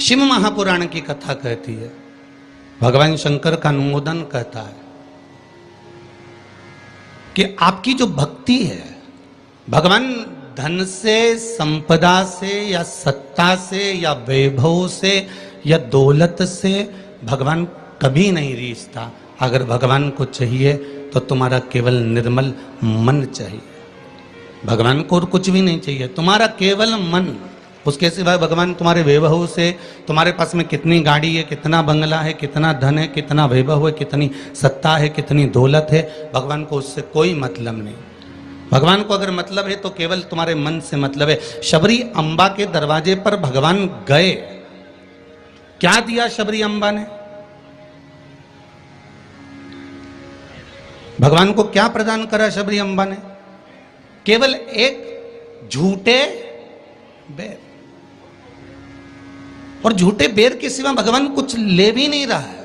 शिव महापुराण की कथा कहती है, भगवान शंकर का अनुमोदन कहता है कि आपकी जो भक्ति है, भगवान धन से, संपदा से या सत्ता से या वैभव से या दौलत से भगवान कभी नहीं रीझता। अगर भगवान को चाहिए तो तुम्हारा केवल निर्मल मन चाहिए, भगवान को और कुछ भी नहीं चाहिए, तुम्हारा केवल मन। उसके सिवाय भगवान तुम्हारे वैभव से, तुम्हारे पास में कितनी गाड़ी है, कितना बंगला है, कितना धन है, कितना वैभव है, कितनी सत्ता है, कितनी दौलत है, भगवान को उससे कोई मतलब नहीं। भगवान को अगर मतलब है तो केवल तुम्हारे मन से मतलब है। शबरी अम्बा के दरवाजे पर भगवान गए, क्या दिया शबरी अम्बा ने? भगवान को क्या प्रदान करा शबरी अम्बा ने? केवल एक झूठे बेर, और झूठे बेर के सिवा भगवान कुछ ले भी नहीं रहा है।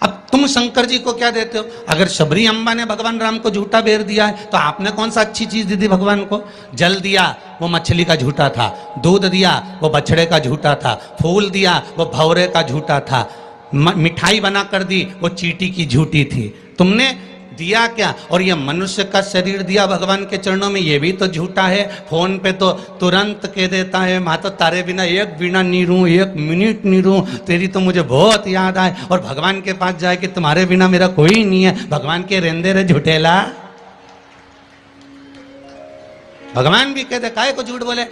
अब तुम शंकर जी को क्या देते हो? अगर शबरी अम्बा ने भगवान राम को झूठा बेर दिया है तो आपने कौन सा अच्छी चीज दी थी भगवान को? जल दिया, वो मछली का झूठा था। दूध दिया, वो बछड़े का झूठा था। फूल दिया, वो भौरे का झूठा था। मिठाई बना कर दी, वो चींटी की झूठी थी। तुमने दिया क्या? और ये मनुष्य का शरीर दिया भगवान के चरणों में, ये भी तो झूठा है। फोन पे तो तुरंत कह देता है, माँ तो तारे बिना एक बिना नहीं रहूं, एक मिनट नहीं रहूं, तेरी तो मुझे बहुत याद आए। और भगवान के पास जाए कि तुम्हारे बिना मेरा कोई नहीं है। भगवान के रेंदे रे झूठेला। भगवान भी कहते काहे को झूठ बोले?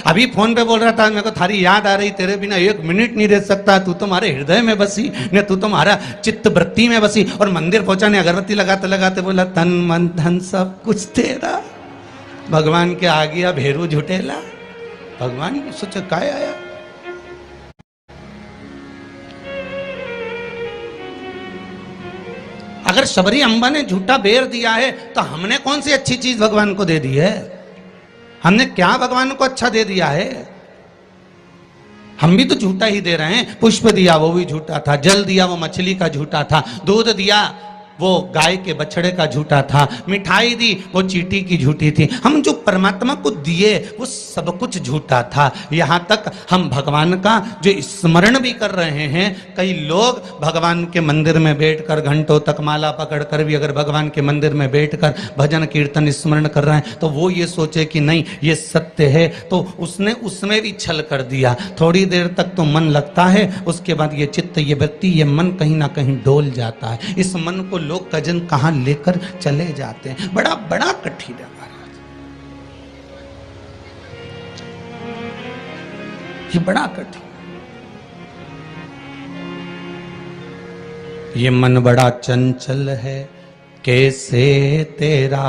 अभी फोन पे बोल रहा था, मेरे को थारी याद आ रही, तेरे बिना एक मिनट नहीं रह सकता, तू तुम्हारे हृदय में बसी ने, तू तुम्हारा चित्त वृत्ति में बसी। और मंदिर पहुंचा ने अगरबत्ती लगाते लगाते बोला, तन मन धन सब कुछ तेरा। भगवान के आ गया भेरू झूठेला। भगवान सोचे काय आया। अगर शबरी अम्बा ने झूठा बेर दिया है तो हमने कौन सी अच्छी चीज भगवान को दे दी है? हमने क्या भगवान को अच्छा दे दिया है? हम भी तो झूठा ही दे रहे हैं। पुष्प दिया, वो भी झूठा था। जल दिया, वो मछली का झूठा था। दूध दिया, वो गाय के बछड़े का झूठा था। मिठाई दी, वो चींटी की झूठी थी। हम जो परमात्मा को दिए वो सब कुछ झूठा था। यहां तक हम भगवान का जो स्मरण भी कर रहे हैं, कई लोग भगवान के मंदिर में बैठकर घंटों तक माला पकड़कर भी अगर भगवान के मंदिर में बैठकर भजन कीर्तन स्मरण कर रहे हैं तो वो ये सोचे कि नहीं ये सत्य है, तो उसने उसमें भी छल कर दिया। थोड़ी देर तक तो मन लगता है, उसके बाद ये चित्त, ये वृत्ति, ये मन कहीं ना कहीं डोल जाता है। इस मन को लोग कजन कहां लेकर चले जाते हैं। बड़ा बड़ा कठिन है महाराज, ये बड़ा कठिन। ये मन बड़ा चंचल है, कैसे तेरा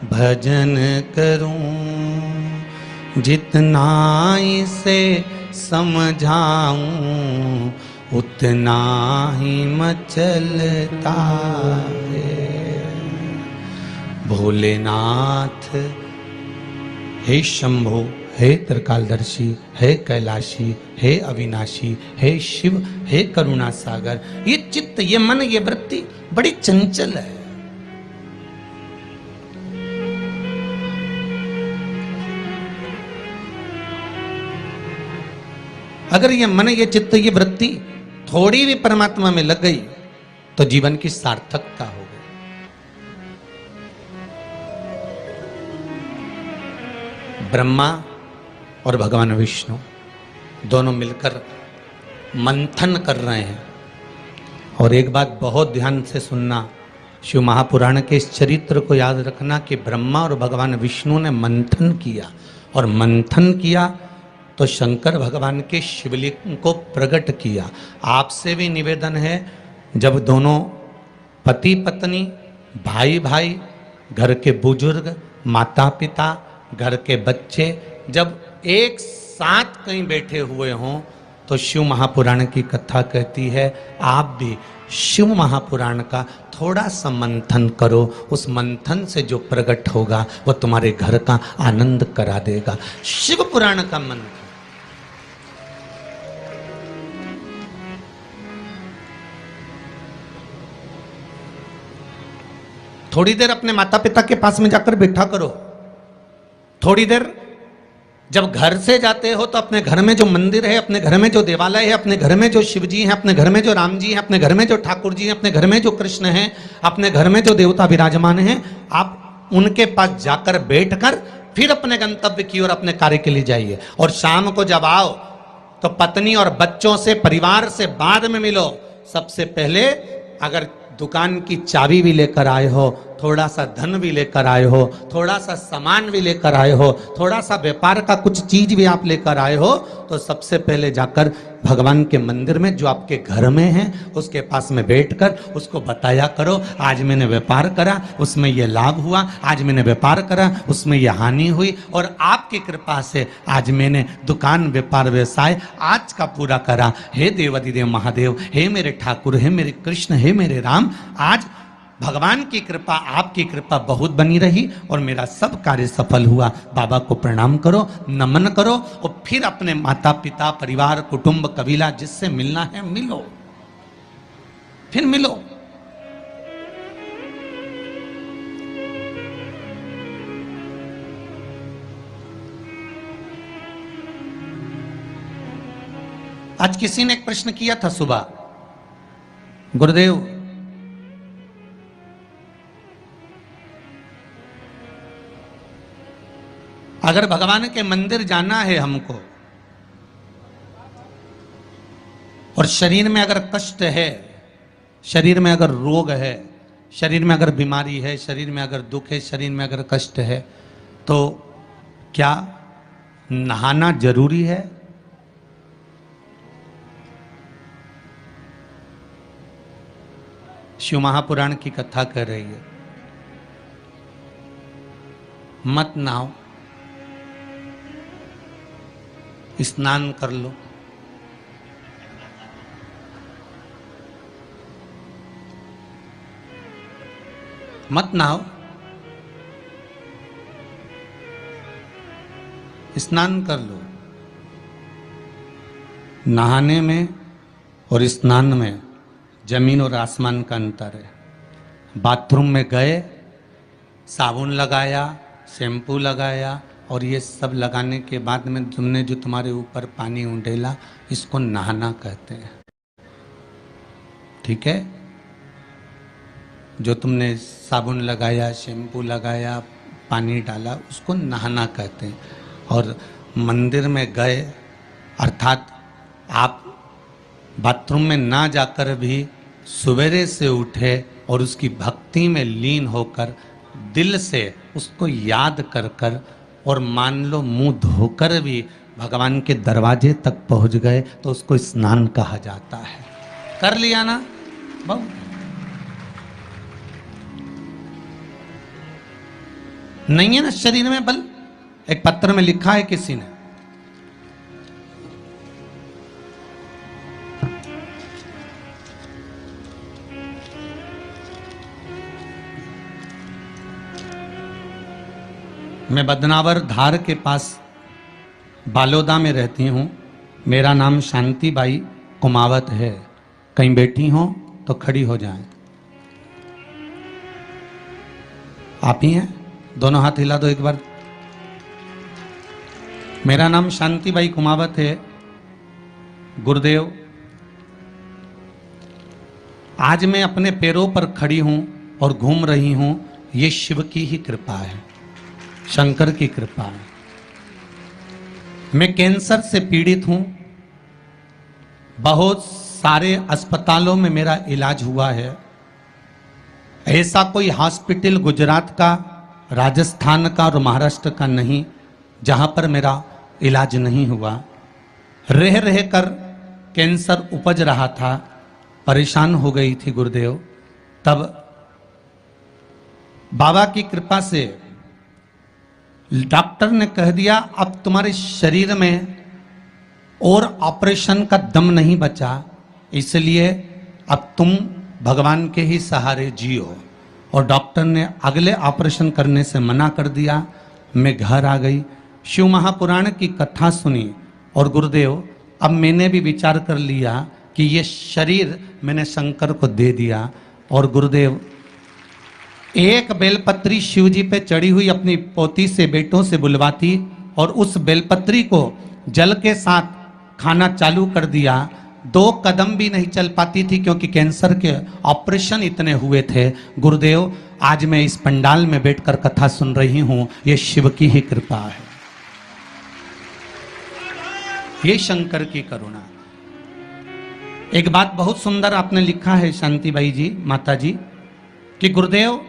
भजन करूं, जितना इसे समझाऊं उतना ही मचलता है। भोलेनाथ हे शंभो, हे त्रिकालदर्शी, हे कैलाशी, हे अविनाशी, हे शिव, हे करुणा सागर। ये चित्त, ये मन, ये वृत्ति बड़ी चंचल है। अगर ये मन, ये चित्त, ये वृत्ति थोड़ी भी परमात्मा में लग गई तो जीवन की सार्थकता हो गई। ब्रह्मा और भगवान विष्णु दोनों मिलकर मंथन कर रहे हैं। और एक बात बहुत ध्यान से सुनना, शिव महापुराण के इस चरित्र को याद रखना कि ब्रह्मा और भगवान विष्णु ने मंथन किया, और मंथन किया तो शंकर भगवान के शिवलिंग को प्रकट किया। आपसे भी निवेदन है, जब दोनों पति पत्नी, भाई भाई, घर के बुजुर्ग, माता पिता, घर के बच्चे जब एक साथ कहीं बैठे हुए हों तो शिव महापुराण की कथा कहती है आप भी शिव महापुराण का थोड़ा सा मंथन करो। उस मंथन से जो प्रकट होगा वो तुम्हारे घर का आनंद करा देगा। शिव पुराण का मंथन। थोड़ी देर अपने माता पिता के पास में जाकर बैठा करो, थोड़ी देर जब घर से जाते हो तो अपने घर में जो मंदिर है, अपने घर में जो देवालय है, अपने घर में जो शिव जी हैं, अपने घर में जो राम जी हैं, अपने घर में जो ठाकुर जी हैं, अपने घर में जो कृष्ण हैं, अपने घर में जो देवता विराजमान हैं, आप उनके पास जाकर बैठकर फिर अपने गंतव्य की ओर अपने कार्य के लिए जाइए। और शाम को जब आओ तो पत्नी और बच्चों से, परिवार से बाद में मिलो। सबसे पहले अगर दुकान की चाबी भी लेकर आए हो, थोड़ा सा धन भी लेकर आए हो, थोड़ा सा सामान भी लेकर आए हो, थोड़ा सा व्यापार का कुछ चीज भी आप लेकर आए हो, तो सबसे पहले जाकर भगवान के मंदिर में जो आपके घर में है उसके पास में बैठकर उसको बताया करो, आज मैंने व्यापार करा उसमें यह लाभ हुआ, आज मैंने व्यापार करा उसमें यह हानि हुई, और आपकी कृपा से आज मैंने दुकान व्यापार व्यवसाय आज का पूरा करा। हे देवाधिदेव महादेव, हे मेरे ठाकुर, हे मेरे कृष्ण, हे मेरे राम, आज भगवान की कृपा, आपकी कृपा बहुत बनी रही और मेरा सब कार्य सफल हुआ। बाबा को प्रणाम करो, नमन करो और फिर अपने माता पिता, परिवार, कुटुंब, कबीला जिससे मिलना है मिलो, फिर मिलो। आज किसी ने एक प्रश्न किया था सुबह, गुरुदेव अगर भगवान के मंदिर जाना है हमको और शरीर में अगर कष्ट है, शरीर में अगर रोग है, शरीर में अगर बीमारी है, शरीर में अगर दुख है, शरीर में अगर कष्ट है, तो क्या नहाना जरूरी है? शिव महापुराण की कथा कह रही है, मत नहाओ, स्नान कर लो। मत नहाओ, स्नान कर लो। नहाने में और स्नान में जमीन और आसमान का अंतर है। बाथरूम में गए, साबुन लगाया, शैम्पू लगाया और ये सब लगाने के बाद में तुमने जो तुम्हारे ऊपर पानी उंडेला, इसको नहाना कहते हैं। ठीक है? जो तुमने साबुन लगाया, शैम्पू लगाया, पानी डाला, उसको नहाना कहते हैं। और मंदिर में गए अर्थात आप बाथरूम में ना जाकर भी सवेरे से उठे और उसकी भक्ति में लीन होकर दिल से उसको याद कर कर और मान लो मुंह धोकर भी भगवान के दरवाजे तक पहुंच गए तो उसको स्नान कहा जाता है। कर लिया ना बहुत। नहीं है ना शरीर में बल? एक पत्र में लिखा है किसी ने, मैं बदनावर धार के पास बालोदा में रहती हूँ। मेरा नाम शांतिबाई कुमावत है। कहीं बैठी हो तो खड़ी हो जाएं। आप ही हैं? दोनों हाथ हिला दो एक बार। मेरा नाम शांतिबाई कुमावत है। गुरुदेव, आज मैं अपने पैरों पर खड़ी हूं और घूम रही हूं, ये शिव की ही कृपा है, शंकर की कृपा है। मैं कैंसर से पीड़ित हूं। बहुत सारे अस्पतालों में मेरा इलाज हुआ है। ऐसा कोई हॉस्पिटल गुजरात का, राजस्थान का और महाराष्ट्र का नहीं जहां पर मेरा इलाज नहीं हुआ। रह रह कर कैंसर उपज रहा था, परेशान हो गई थी गुरुदेव। तब बाबा की कृपा से डॉक्टर ने कह दिया अब तुम्हारे शरीर में और ऑपरेशन का दम नहीं बचा, इसलिए अब तुम भगवान के ही सहारे जियो। और डॉक्टर ने अगले ऑपरेशन करने से मना कर दिया। मैं घर आ गई, शिव महापुराण की कथा सुनी और गुरुदेव अब मैंने भी विचार कर लिया कि ये शरीर मैंने शंकर को दे दिया। और गुरुदेव एक बेलपत्री शिव जी पे चढ़ी हुई अपनी पोती से, बेटों से बुलवाती और उस बेलपत्री को जल के साथ खाना चालू कर दिया। 2 कदम भी नहीं चल पाती थी क्योंकि कैंसर के ऑपरेशन इतने हुए थे। गुरुदेव, आज मैं इस पंडाल में बैठकर कथा सुन रही हूं, ये शिव की ही कृपा है, ये शंकर की करुणा। एक बात बहुत सुंदर आपने लिखा है शांतिबाई जी, माता जी, कि गुरुदेव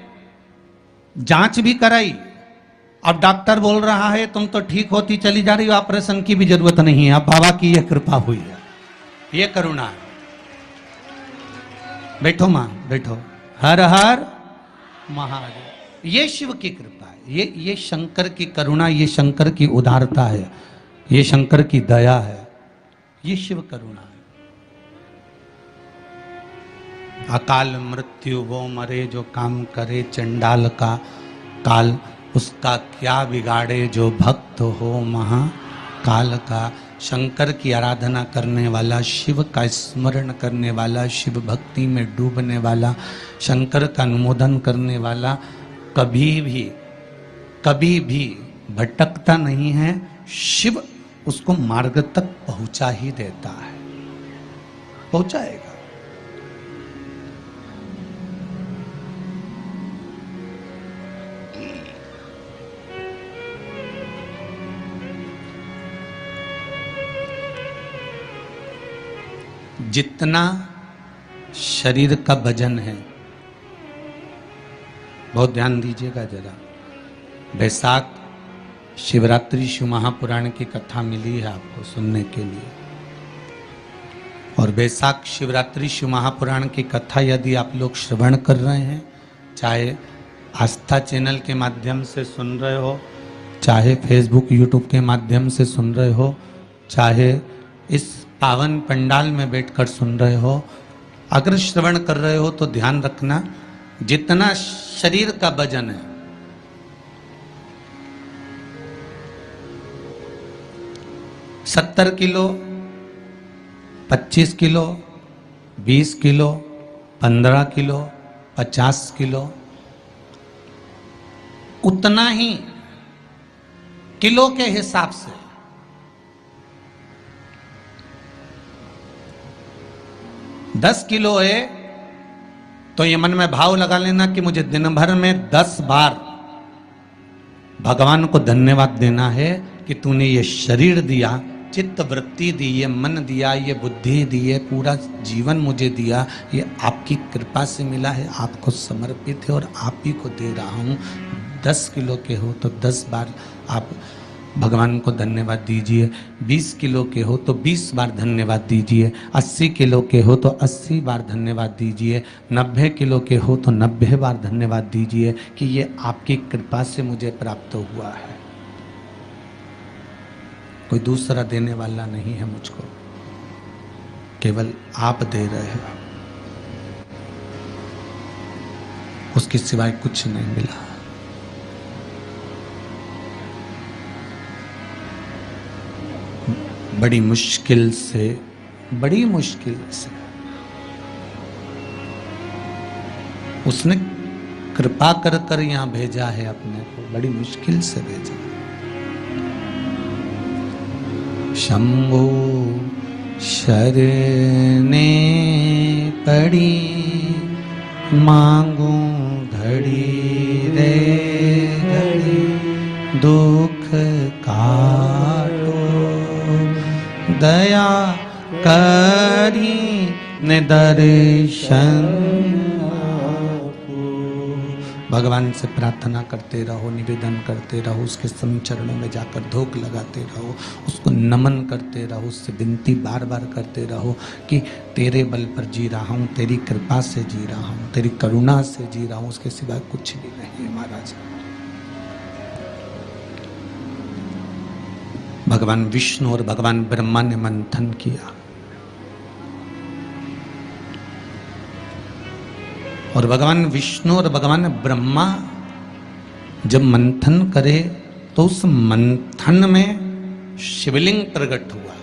जांच भी कराई, अब डॉक्टर बोल रहा है तुम तो ठीक होती चली जा रही हो, ऑपरेशन की भी जरूरत नहीं है। अब बाबा की यह कृपा हुई है, ये करुणा है। बैठो मां, बैठो। हर हर महादेव। ये शिव की कृपा है, ये शंकर की करुणा, ये शंकर की उदारता है, ये शंकर की दया है, ये शिव करुणा है। अकाल मृत्यु वो मरे जो काम करे, चंडाल का काल उसका क्या बिगाड़े, जो भक्त हो महाकाल का। शंकर की आराधना करने वाला, शिव का स्मरण करने वाला, शिव भक्ति में डूबने वाला, शंकर का अनुमोदन करने वाला कभी भी भटकता नहीं है। शिव उसको मार्ग तक पहुंचा ही देता है, पहुंचाएगा। जितना शरीर का वजन है, बहुत ध्यान दीजिएगा जरा। बैसाख शिवरात्रि शिव महापुराण की कथा मिली है आपको सुनने के लिए, और बैसाख शिवरात्रि शिव महापुराण की कथा यदि आप लोग श्रवण कर रहे हैं, चाहे आस्था चैनल के माध्यम से सुन रहे हो, चाहे फेसबुक यूट्यूब के माध्यम से सुन रहे हो, चाहे इस पावन पंडाल में बैठकर सुन रहे हो, अगर श्रवण कर रहे हो तो ध्यान रखना, जितना शरीर का वजन है, सत्तर kilo, 25 kilo, 20 kilo, 15 kilo, 50 kilo, उतना ही किलो के हिसाब से 10 किलो है तो ये मन में भाव लगा लेना कि मुझे दिन भर में 10 बार भगवान को धन्यवाद देना है कि तूने ये शरीर दिया, चित्त वृत्ति दी, ये मन दिया, ये बुद्धि दी, ये पूरा जीवन मुझे दिया, ये आपकी कृपा से मिला है, आपको समर्पित है और आप ही को दे रहा हूँ। 10 किलो के हो तो 10 बार आप भगवान को धन्यवाद दीजिए, 20 किलो के हो तो 20 बार धन्यवाद दीजिए, 80 किलो के हो तो 80 बार धन्यवाद दीजिए, 90 किलो के हो तो 90 बार धन्यवाद दीजिए कि ये आपकी कृपा से मुझे प्राप्त हुआ है, कोई दूसरा देने वाला नहीं है मुझको, केवल आप दे रहे हो, उसके सिवाय कुछ नहीं मिला। बड़ी मुश्किल से उसने कृपा कर कर यहां भेजा है अपने को, बड़ी मुश्किल से भेजा। शंभो शरणे पड़ी मांगू घड़ी रे घड़ी, दुख काटो दया करी ने दर्शन। भगवान से प्रार्थना करते रहो, निवेदन करते रहो, उसके सम चरणों में जाकर धूप लगाते रहो, उसको नमन करते रहो, उससे विनती बार बार करते रहो कि तेरे बल पर जी रहा हूँ, तेरी कृपा से जी रहा हूँ, तेरी करुणा से जी रहा हूँ, उसके सिवाय कुछ भी नहीं है महाराज। भगवान विष्णु और भगवान ब्रह्मा ने मंथन किया और भगवान विष्णु और भगवान ब्रह्मा जब मंथन करे तो उस मंथन में शिवलिंग प्रकट हुआ।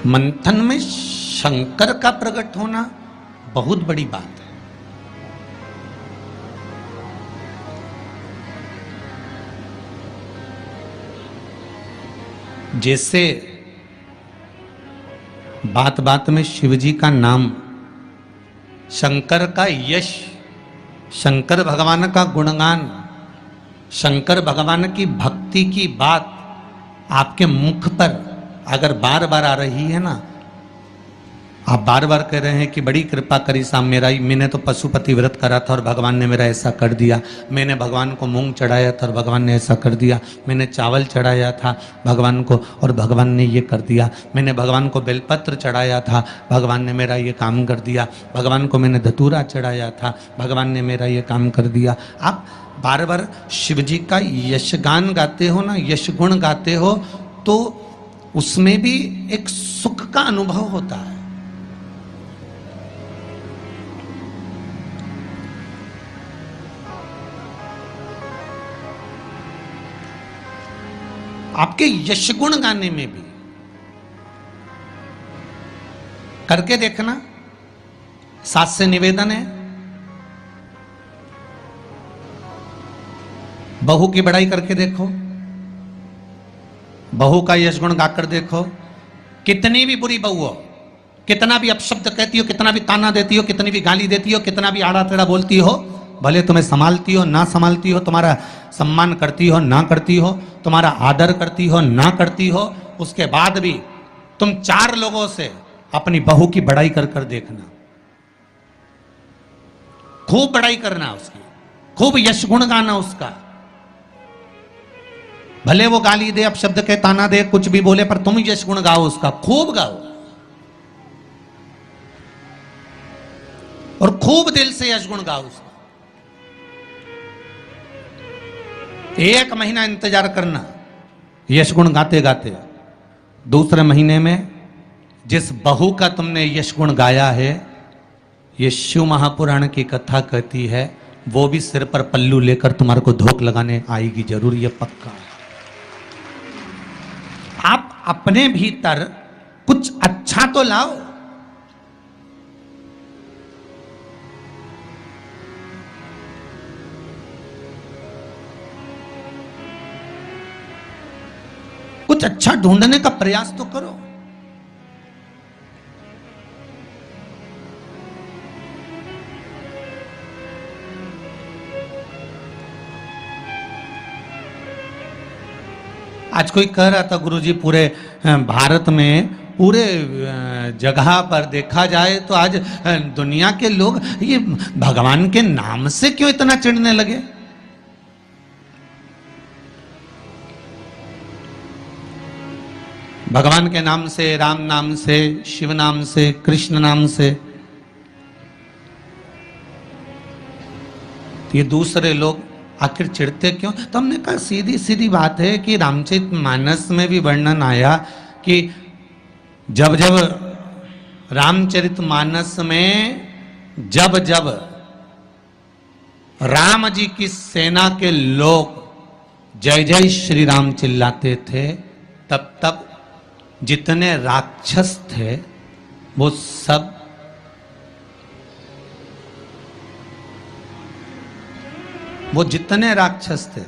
मंथन में शंकर का प्रकट होना बहुत बड़ी बात है। जैसे बात बात में शिवजी का नाम, शंकर का यश, शंकर भगवान का गुणगान, शंकर भगवान की भक्ति की बात आपके मुख पर अगर बार बार आ रही है ना, आप बार बार कह रहे हैं कि बड़ी कृपा करी साहब मेरा, मैंने तो पशुपति व्रत करा था और भगवान ने मेरा ऐसा कर दिया, मैंने भगवान को मूंग चढ़ाया था और भगवान ने ऐसा कर दिया, मैंने चावल चढ़ाया था भगवान को और भगवान ने ये कर दिया, मैंने भगवान को बेलपत्र चढ़ाया था भगवान ने मेरा ये काम कर दिया, भगवान को मैंने धतूरा चढ़ाया था भगवान ने मेरा ये काम कर दिया। आप बार बार शिव जी का यशगान गाते हो ना, यश गुण गाते हो, तो उसमें भी एक सुख का अनुभव होता है। आपके यश गुण गाने में भी करके देखना। साथ से निवेदन है, बहू की बड़ाई करके देखो, बहू का यश गुण गाकर देखो। कितनी भी बुरी बहू हो, कितना भी अपशब्द कहती हो, कितना भी ताना देती हो, कितनी भी गाली देती हो, कितना भी आड़ा टेढ़ा बोलती हो, भले तुम्हें संभालती हो ना संभालती हो, तुम्हारा सम्मान करती हो ना करती हो, तुम्हारा आदर करती हो ना करती हो, उसके बाद भी तुम 4 लोगों से अपनी बहू की बड़ाई कर कर देखना, खूब बड़ाई करना उसकी, खूब यश गुण गाना उसका। भले वो गाली दे, अपशब्द के ताना दे, कुछ भी बोले, पर तुम यश गुण गाओ उसका, खूब गाओ और खूब दिल से यश गुण गाओ उसका। 1 महीना इंतजार करना यश गुण गाते गाते। दूसरे महीने में जिस बहू का तुमने यश गुण गाया है, ये शिव महापुराण की कथा कहती है, वो भी सिर पर पल्लू लेकर तुम्हारे को धोख लगाने आएगी जरूर, ये पक्का है। आप अपने भीतर कुछ अच्छा तो लाओ। कुछ अच्छा ढूंढने का प्रयास तो करो। आज कोई कह रहा था गुरुजी, पूरे भारत में, पूरे जगह पर देखा जाए तो आज दुनिया के लोग ये भगवान के नाम से क्यों इतना चिढ़ने लगे। भगवान के नाम से, राम नाम से, शिव नाम से, कृष्ण नाम से, ये दूसरे लोग आखिर चिढ़ते क्यों? तो हमने कहा सीधी सीधी बात है कि रामचरितमानस में भी वर्णन आया कि जब जब रामचरितमानस में जब जब राम जी की सेना के लोग जय जय श्री राम चिल्लाते थे, तब तब जितने राक्षस थे वो सब जितने राक्षस थे,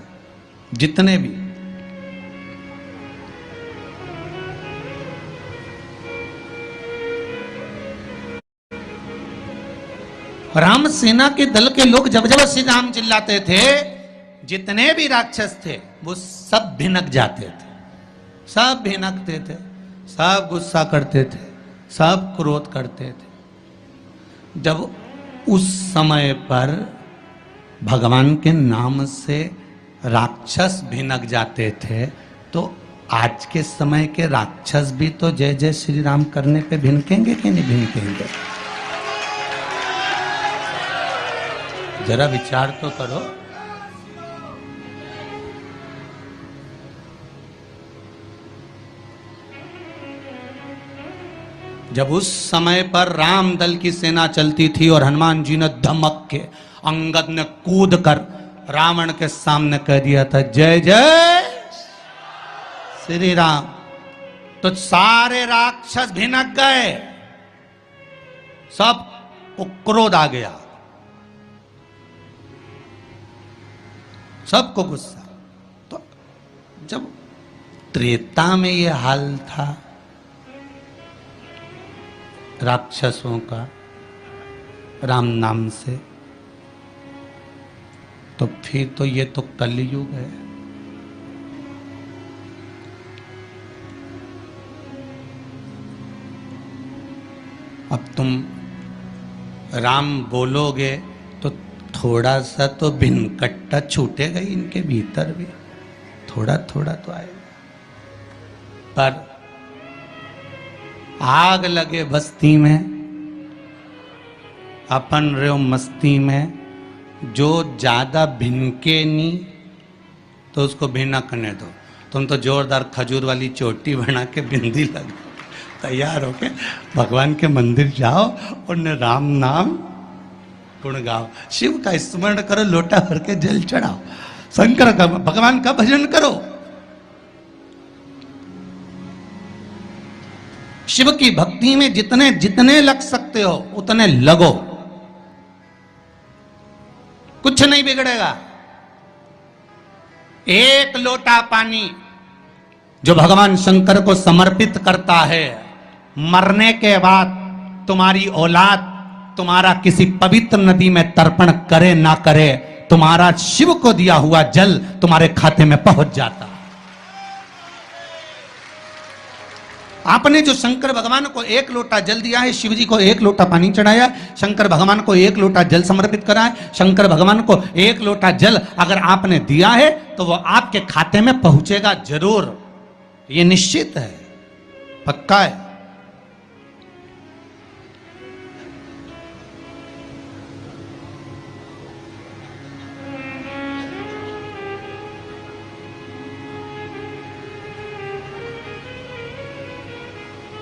जितने भी, राम सेना के दल के लोग जब जब श्री राम चिल्लाते थे, जितने भी राक्षस थे वो सब भिनक जाते थे, सब भिनकते थे, सब गुस्सा करते थे, सब क्रोध करते थे। जब उस समय पर भगवान के नाम से राक्षस भिनक जाते थे, तो आज के समय के राक्षस भी तो जय जय श्री राम करने पे भिनकेंगे कि नहीं भिनकेंगे? जरा विचार तो करो। जब उस समय पर राम दल की सेना चलती थी और हनुमान जी ने धमक के, अंगद ने कूद कर रावण के सामने कह दिया था जय जय श्री राम, तो सारे राक्षस भिनक गए, सब को क्रोध आ गया, सबको गुस्सा। तो जब त्रेता में ये हाल था राक्षसों का राम नाम से, तो फिर तो ये तो कलयुग है। अब तुम राम बोलोगे तो थोड़ा सा तो भिनकट्टा छूटेगा ही इनके भीतर भी, थोड़ा थोड़ा तो आएगा। पर आग लगे बस्ती में, अपन रहो मस्ती में, जो ज्यादा भिनके नहीं तो उसको भिनकने दो। तुम तो जोरदार खजूर वाली चोटी बना के बिंदी लगा तैयार होके भगवान के मंदिर जाओ और न राम नाम गुण गाओ, शिव का स्मरण करो, लोटा भर के जल चढ़ाओ, शंकर का भगवान का भजन करो। शिव की भक्ति में जितने जितने लग सकते हो उतने लगो, कुछ नहीं बिगड़ेगा। एक लोटा पानी जो भगवान शंकर को समर्पित करता है, मरने के बाद तुम्हारी औलाद तुम्हारा किसी पवित्र नदी में तर्पण करे ना करे, तुम्हारा शिव को दिया हुआ जल तुम्हारे खाते में पहुंच जाता। आपने जो शंकर भगवान को एक लोटा जल दिया है, शिव जी को एक लोटा पानी चढ़ाया, शंकर भगवान को एक लोटा जल समर्पित करा है, शंकर भगवान को एक लोटा जल अगर आपने दिया है तो वो आपके खाते में पहुंचेगा जरूर, ये निश्चित है, पक्का है।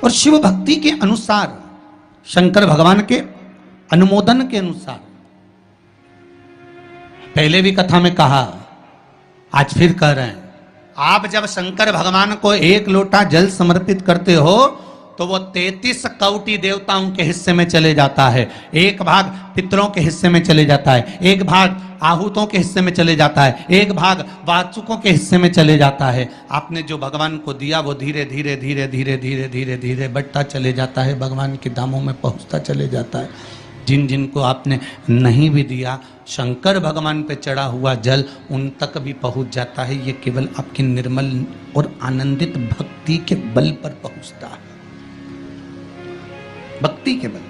और शिव भक्ति के अनुसार, शंकर भगवान के अनुमोदन के अनुसार, पहले भी कथा में कहा, आज फिर कह रहे हैं, आप जब शंकर भगवान को एक लोटा जल समर्पित करते हो तो वो 33 कौटी देवताओं के हिस्से में चले जाता है, एक भाग पितरों के हिस्से में चले जाता है, एक भाग आहूतों के हिस्से में चले जाता है, एक भाग वाचुकों के हिस्से में चले जाता है। आपने जो भगवान को दिया वो धीरे धीरे धीरे धीरे धीरे धीरे धीरे बढ़ता चले जाता है, भगवान के धामों में पहुंचता चले जाता है। जिन जिन को आपने नहीं भी दिया, शंकर भगवान पे चढ़ा हुआ जल उन तक भी पहुंच जाता है। ये केवल आपकी निर्मल और आनंदित भक्ति के बल पर पहुंचता है, भक्ति के बल।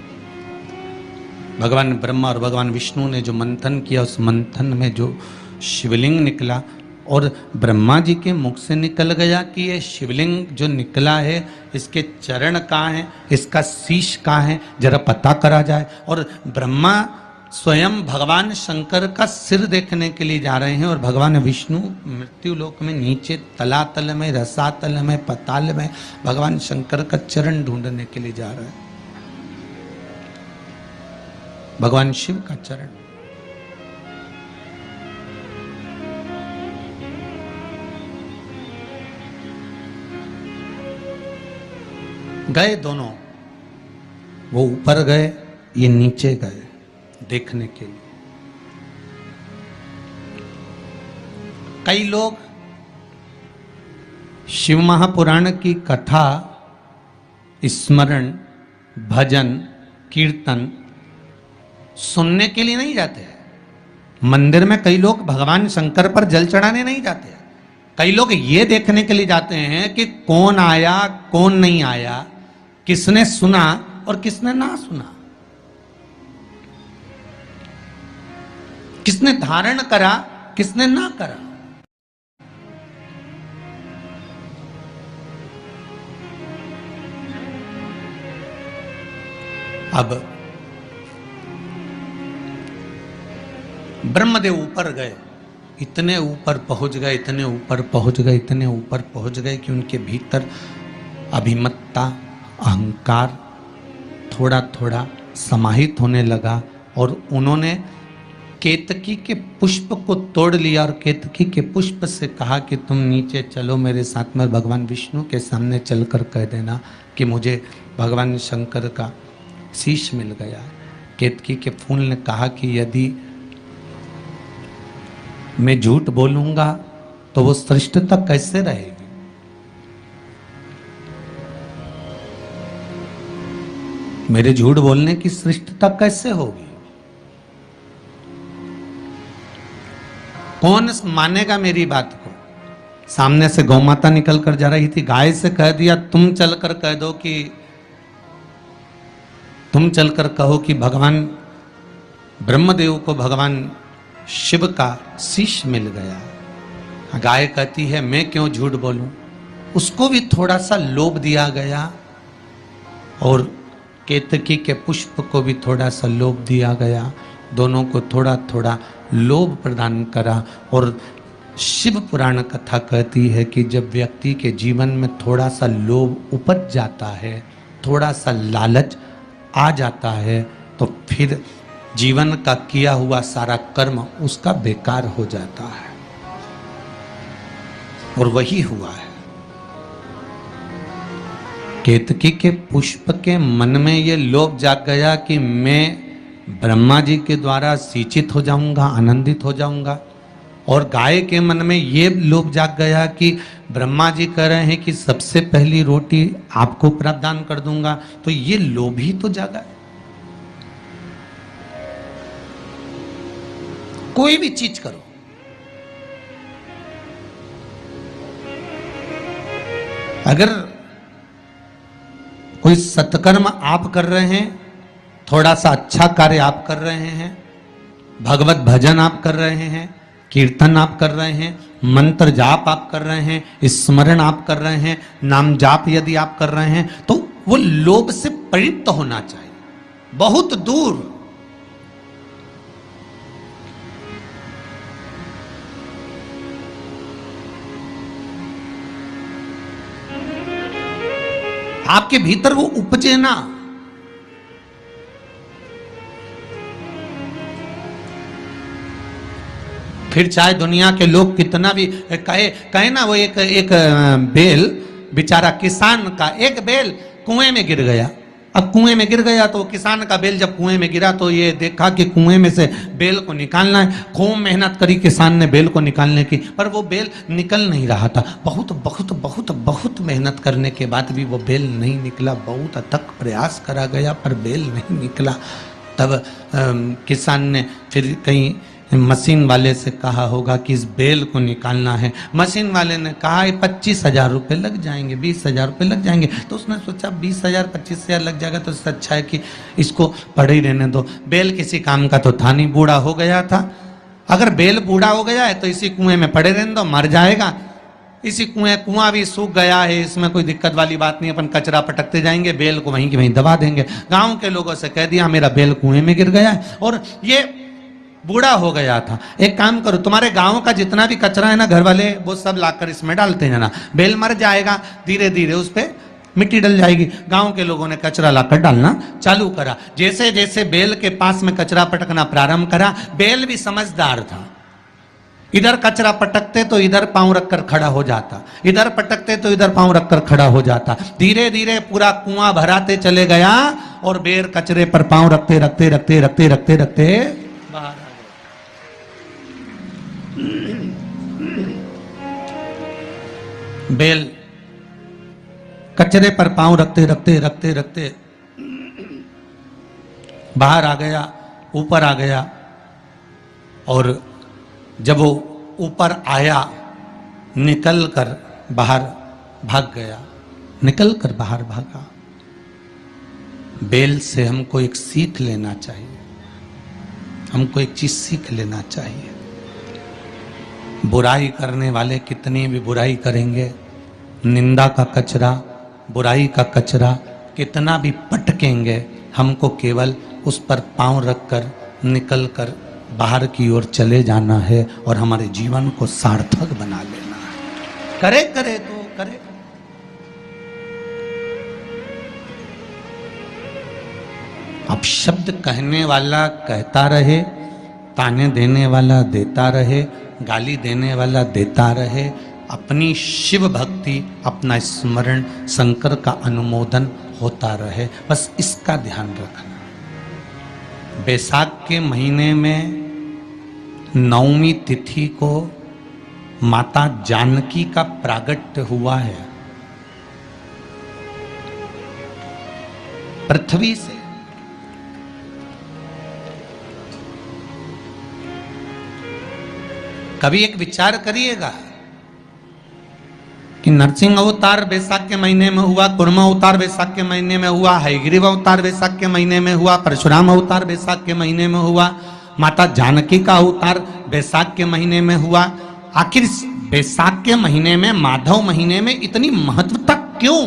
भगवान ब्रह्मा और भगवान विष्णु ने जो मंथन किया, उस मंथन में जो शिवलिंग निकला और ब्रह्मा जी के मुख से निकल गया कि ये शिवलिंग जो निकला है इसके चरण कहाँ हैं, इसका शीश कहाँ है, जरा पता करा जाए। और ब्रह्मा स्वयं भगवान शंकर का सिर देखने के लिए जा रहे हैं और भगवान विष्णु मृत्यु लोक में नीचे तलातल में, रसातल में, पताल में भगवान शंकर का चरण ढूंढने के लिए जा रहे हैं, भगवान शिव का चरण। गए दोनों, वो ऊपर गए, ये नीचे गए देखने के लिए। कई लोग शिव महापुराण की कथा, स्मरण, भजन, कीर्तन सुनने के लिए नहीं जाते हैं। मंदिर में कई लोग भगवान शंकर पर जल चढ़ाने नहीं जाते हैं। कई लोग ये देखने के लिए जाते हैं कि कौन आया कौन नहीं आया, किसने सुना और किसने ना सुना, किसने धारण करा किसने ना करा। अब ब्रह्मदेव ऊपर गए, इतने ऊपर पहुंच गए, इतने ऊपर पहुंच गए, इतने ऊपर पहुंच गए कि उनके भीतर अभिमत्ता, अहंकार थोड़ा थोड़ा समाहित होने लगा और उन्होंने केतकी के पुष्प को तोड़ लिया और केतकी के पुष्प से कहा कि तुम नीचे चलो मेरे साथ में, भगवान विष्णु के सामने चलकर कह देना कि मुझे भगवान शंकर का शीश मिल गया। केतकी के फूल ने कहा कि यदि मैं झूठ बोलूंगा तो वो श्रेष्ठता कैसे रहेगी? मेरे झूठ बोलने की श्रेष्ठता कैसे होगी? कौन मानेगा मेरी बात को? सामने से गौ माता निकल कर जा रही थी, गाय से कह दिया तुम चलकर कह दो कि तुम चलकर कहो कि भगवान ब्रह्मदेव को भगवान शिव का शीश मिल गया। गाय कहती है मैं क्यों झूठ बोलूं? उसको भी थोड़ा सा लोभ दिया गया और केतकी के पुष्प को भी थोड़ा सा लोभ दिया गया। दोनों को थोड़ा थोड़ा लोभ प्रदान करा। और शिव पुराण कथा कहती है कि जब व्यक्ति के जीवन में थोड़ा सा लोभ उपज जाता है, थोड़ा सा लालच आ जाता है, तो फिर जीवन का किया हुआ सारा कर्म उसका बेकार हो जाता है। और वही हुआ है। केतकी के पुष्प के मन में ये लोभ जाग गया कि मैं ब्रह्मा जी के द्वारा सिंचित हो जाऊंगा, आनंदित हो जाऊंगा। और गाय के मन में ये लोभ जाग गया कि ब्रह्मा जी कह रहे हैं कि सबसे पहली रोटी आपको प्रदान कर दूंगा, तो ये लोभ ही तो जागा। कोई भी चीज करो, अगर कोई सत्कर्म आप कर रहे हैं, थोड़ा सा अच्छा कार्य आप कर रहे हैं, भगवत भजन आप कर रहे हैं, कीर्तन आप कर रहे हैं, मंत्र जाप आप कर रहे हैं, स्मरण आप कर रहे हैं, नाम जाप यदि आप कर रहे हैं, तो वो लोभ से परिप्त होना चाहिए, बहुत दूर। आपके भीतर वो उपजे ना। फिर चाहे दुनिया के लोग कितना भी कहे ना, वो एक बेल बेचारा किसान का एक बेल कुएं में गिर गया। अब कुएं में गिर गया तो किसान का बेल जब कुएं में गिरा तो ये देखा कि कुएं में से बेल को निकालना है। खूब मेहनत करी किसान ने बेल को निकालने की, पर वो बेल निकल नहीं रहा था। बहुत बहुत बहुत बहुत मेहनत करने के बाद भी वो बेल नहीं निकला। बहुत अथक प्रयास करा गया पर बेल नहीं निकला। तब किसान ने फिर कहीं मशीन वाले से कहा होगा कि इस बेल को निकालना है। मशीन वाले ने कहा 25,000 रुपये लग जाएंगे, 20,000 रुपये लग जाएंगे। तो उसने सोचा 20,000 25,000 लग जाएगा तो इससे अच्छा है कि इसको पड़े ही रहने दो। बेल किसी काम का तो था नहीं, बूढ़ा हो गया था। अगर बेल बूढ़ा हो गया है तो इसी कुएं में पड़े रहने दो, मर जाएगा। इसी कुआं भी सूख गया है, इसमें कोई दिक्कत वाली बात नहीं, अपन कचरा पटकते जाएंगे, बेल को वहीं की वहीं दबा देंगे। गाँव के लोगों से कह दिया मेरा बेल कुएं में गिर गया है और ये बूढ़ा हो गया था। एक काम करो, तुम्हारे गांव का जितना भी कचरा है ना, घर वाले वो सब लाकर इसमें डालते हैं ना, बेल मर जाएगा, धीरे धीरे उस पे मिट्टी डल जाएगी। गांव के लोगों ने कचरा लाकर डालना चालू करा। जैसे जैसे बेल के पास में कचरा पटकना प्रारंभ करा, बेल भी समझदार था। इधर कचरा पटकते तो इधर पांव रखकर खड़ा हो जाता, इधर पटकते तो इधर पांव रखकर खड़ा हो जाता। धीरे धीरे पूरा कुआं भराते चले गया और बेल कचरे पर पांव रखते रखते रखते रखते रखते रखते बाहर। बेल कचरे पर पांव रखते रखते रखते रखते बाहर आ गया, ऊपर आ गया। और जब वो ऊपर आया, निकल कर बाहर भाग गया, निकल कर बाहर भागा। बेल से हमको एक सीख लेना चाहिए, हमको एक चीज सीख लेना चाहिए। बुराई करने वाले कितनी भी बुराई करेंगे, निंदा का कचरा, बुराई का कचरा कितना भी पटकेंगे, हमको केवल उस पर पांव रखकर निकल कर बाहर की ओर चले जाना है और हमारे जीवन को सार्थक बना लेना है। करे करे तो करे। अब शब्द कहने वाला कहता रहे, ताने देने वाला देता रहे, गाली देने वाला देता रहे। अपनी शिव भक्ति, अपना स्मरण, शंकर का अनुमोदन होता रहे, बस इसका ध्यान रखना। बैसाख के महीने में नवमी तिथि को माता जानकी का प्रागट्य हुआ है पृथ्वी से। कभी एक विचार करिएगा कि नरसिंह अवतार बैसाख के महीने में हुआ, कुर्मा अवतार बैसाख के महीने में हुआ, हयग्रीव अवतार बैसाख के महीने में हुआ, परशुराम अवतार बैसाख के महीने में हुआ, माता जानकी का अवतार बैसाख के महीने में हुआ। आखिर बैसाख के महीने में, माधव महीने में इतनी महत्वता क्यों?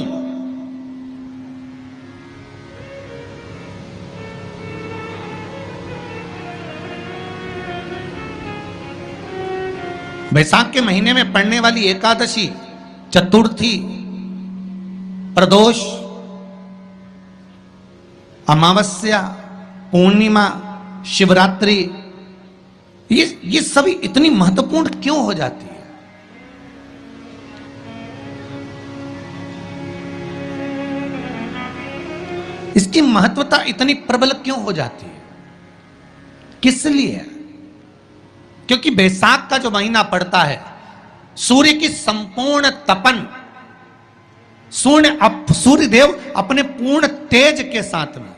बैसाख के महीने में पड़ने वाली एकादशी, चतुर्थी, प्रदोष, अमावस्या, पूर्णिमा, शिवरात्रि, ये सभी इतनी महत्वपूर्ण क्यों हो जाती है? इसकी महत्वता इतनी प्रबल क्यों हो जाती है? किस लिए? क्योंकि बैसाख का जो महीना पड़ता है, सूर्य की संपूर्ण तपन, सूर्य देव अपने पूर्ण तेज के साथ में,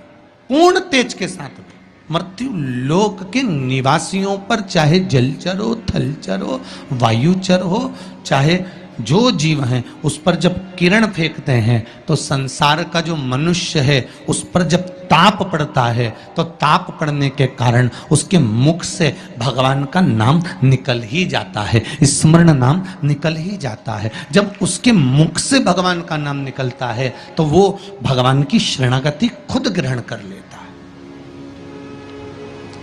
पूर्ण तेज के साथ में मृत्यु लोक के निवासियों पर, चाहे जलचर हो, थलचर हो, वायुचर हो, चाहे जो जीव हैं, उस पर जब किरण फेंकते हैं तो संसार का जो मनुष्य है उस पर जब ताप पड़ता है तो ताप पड़ने के कारण उसके मुख से भगवान का नाम निकल ही जाता है, स्मरण नाम निकल ही जाता है। जब उसके मुख से भगवान का नाम निकलता है तो वो भगवान की शरणागति खुद ग्रहण कर लेता है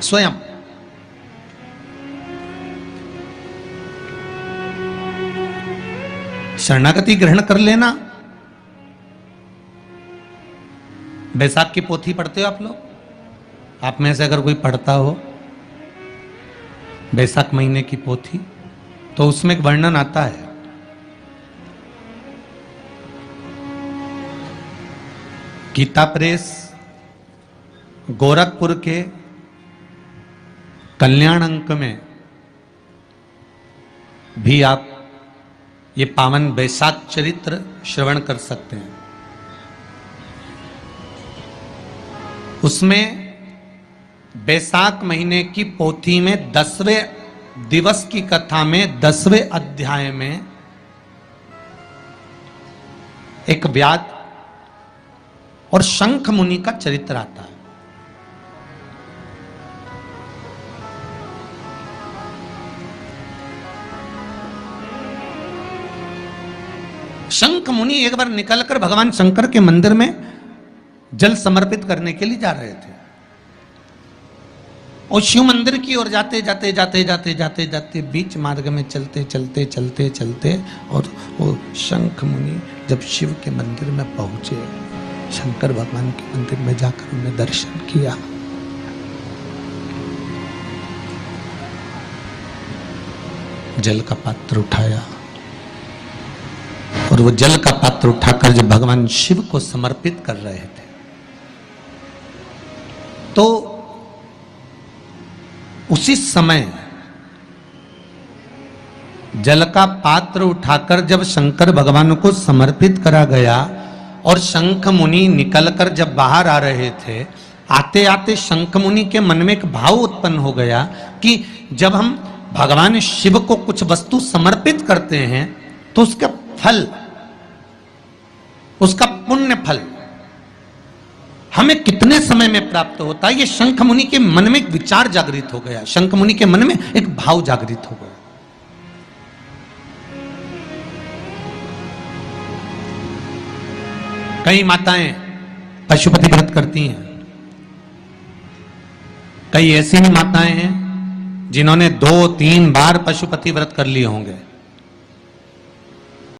स्वयं। शरणागति ग्रहण कर लेना। बैसाख की पोथी पढ़ते हो आप लोग? आप में से अगर कोई पढ़ता हो बैसाख महीने की पोथी, तो उसमें एक वर्णन आता है गीता प्रेस गोरखपुर के कल्याण अंक में भी आप ये पावन बैसाख चरित्र श्रवण कर सकते हैं। उसमें बैसाख महीने की पोथी में 10वें दिवस की कथा में 10वें अध्याय में एक व्याध और शंख मुनि का चरित्र आता है। शंख मुनि एक बार निकलकर भगवान शंकर के मंदिर में जल समर्पित करने के लिए जा रहे थे और शिव मंदिर की ओर जाते जाते जाते जाते जाते जाते बीच मार्ग में चलते चलते चलते चलते और वो शंख मुनि जब शिव के मंदिर में पहुंचे, शंकर भगवान के मंदिर में जाकर उन्हें दर्शन किया, जल का पात्र उठाया और वो जल का पात्र उठाकर जब भगवान शिव को समर्पित कर रहे थे तो उसी समय जल का पात्र उठाकर जब शंकर भगवान को समर्पित करा गया और शंख मुनि निकलकर जब बाहर आ रहे थे, आते आते शंख मुनि के मन में एक भाव उत्पन्न हो गया कि जब हम भगवान शिव को कुछ वस्तु समर्पित करते हैं तो उसका फल, उसका पुण्य फल हमें कितने समय में प्राप्त होता है। ये शंख मुनि के मन में एक विचार जागृत हो गया, शंख मुनि के मन में एक भाव जागृत हो गया। कई माताएं पशुपति व्रत करती हैं, कई ऐसी भी माताएं हैं जिन्होंने 2-3 बार पशुपति व्रत कर लिए होंगे।